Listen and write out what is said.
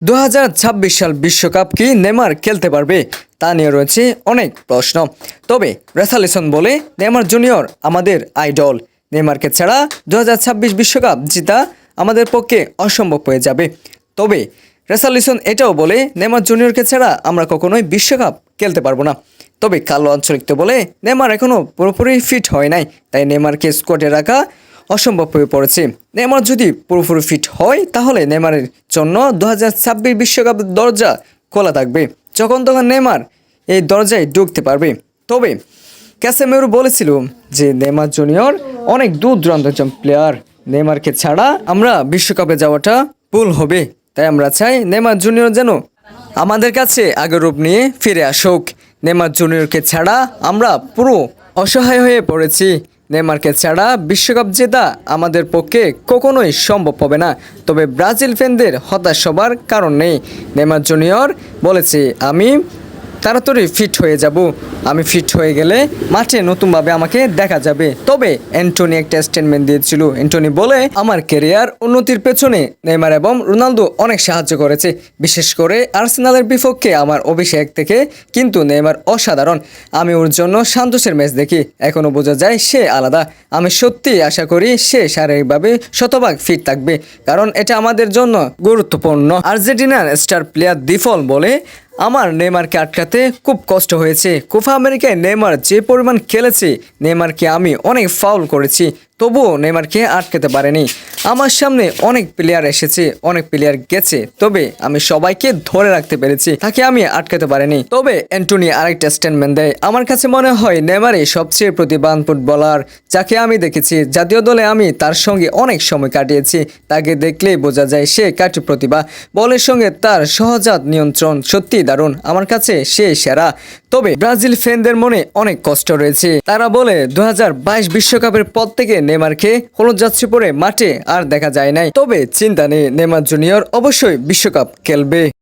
2026 সাল বিশ্বকাপ কি নেইমার খেলতে পারবে তা নিয়ে রয়েছে অনেক প্রশ্ন। তবে রেসালিসন বলে নেইমার জুনিয়র আমাদের আইডল, নেইমারকে ছাড়া 2026 বিশ্বকাপ জেতা আমাদের পক্ষে অসম্ভব হয়ে যাবে। তবে রেসালিসন এটাও বলে নেইমার জুনিয়রকে ছাড়া আমরা কখনোই বিশ্বকাপ খেলতে পারবো না। তবে কালো আঞ্চলিক তো বলে নেইমার এখনও পুরোপুরি ফিট হয় নাই, তাই নেইমারকে স্কোয়াডে রাখা অসম্ভব হয়ে পড়েছে। নেইমার যদি পুরোপুরি ফিট হয় তাহলে নেইমারের জন্য 2026 বিশ্বকাপের দরজা খোলা থাকবে, যখন তখন নেইমার এই দরজায় ঢুকতে পারবে। তবে ক্যাসেমেরো বলেছিল যে নেইমার জুনিয়র অনেক দূর দূরান্ত একজন প্লেয়ার, নেইমারকে ছাড়া আমরা বিশ্বকাপে যাওয়াটা ভুল হবে, তাই আমরা চাই নেইমার জুনিয়র যেন আমাদের কাছে আগের রূপ নিয়ে ফিরে আসুক। নেইমার জুনিয়রকে ছাড়া আমরা পুরো অসহায় হয়ে পড়েছি, নেইমারকে ছাড়া বিশ্বকাপ জেতা আমাদের পক্ষে কখনোই সম্ভব হবে না। তবে ব্রাজিল ফ্যানদের হতাশ হবার কারণ নেই। নেইমার জুনিয়র বলেছে, আমি তাড়াতাড়ি ফিট হয়ে যাব, আমি ফিট হয়ে গেলে মাঠে নতুনভাবে আমাকে দেখা যাবে। তবে অ্যান্টনি একটা স্টেটমেন্ট দিয়েছিল, অ্যান্টনি বলে, আমার ক্যারিয়ার উন্নতির পেছনে নেইমার এবং রোনালদো অনেক সাহায্য করেছে, বিশেষ করে আর্সেনালের বিপক্ষে আমার অভিষেক থেকে কিন্তু নেইমার অসাধারণ। আমি ওর জন্য সান্তোসের ম্যাচ দেখি, এখনও বোঝা যায় সে আলাদা। আমি সত্যি আশা করি সে শারীরিকভাবে শতভাগ ফিট থাকবে, কারণ এটা আমাদের জন্য গুরুত্বপূর্ণ। আর্জেন্টিনার স্টার প্লেয়ার দিফল বলে, আমার নেইমারকে আটকাতে খুব কষ্ট হয়েছে। কোপা আমেরিকায় নেইমার যে পরিমাণ খেলেছে, নেইমারকে আমি অনেক ফাউল করেছি, তবুও নেইমারকে আটকাতে পারেনি। আমার সামনে অনেক প্লেয়ার এসেছে, অনেক প্লেয়ার গেছে, তবে আমি সবাইকে ধরে রাখতে পেরেছি, তাকে আমি আটকাতে পারিনি। তবে অ্যান্টনি আরেকটা স্টেটমেন্ট দেয়, আমার কাছে মনে হয় নেইমারই সবচেয়ে প্রতিভাবান ফুটবলার যাকে আমি দেখেছি। জাতীয় দলে আমি তার সঙ্গে অনেক সময় কাটিয়েছি, তাকে দেখলেই বোঝা যায় সে কাটি প্রতিভা। বলের সঙ্গে তার সহজাত নিয়ন্ত্রণ সত্যি দারুণ, আমার কাছে সে সেরা। তবে ব্রাজিল ফ্যানদের মনে অনেক কষ্ট রয়েছে, তারা বলে 2022 বিশ্বকাপের পর থেকে নেইমারকে হলুদ জার্সি পরে মাঠে আর দেখা যায় নাই। তবে চিন্তা নেই, নেইমার জুনিয়র অবশ্যই বিশ্বকাপ খেলবে।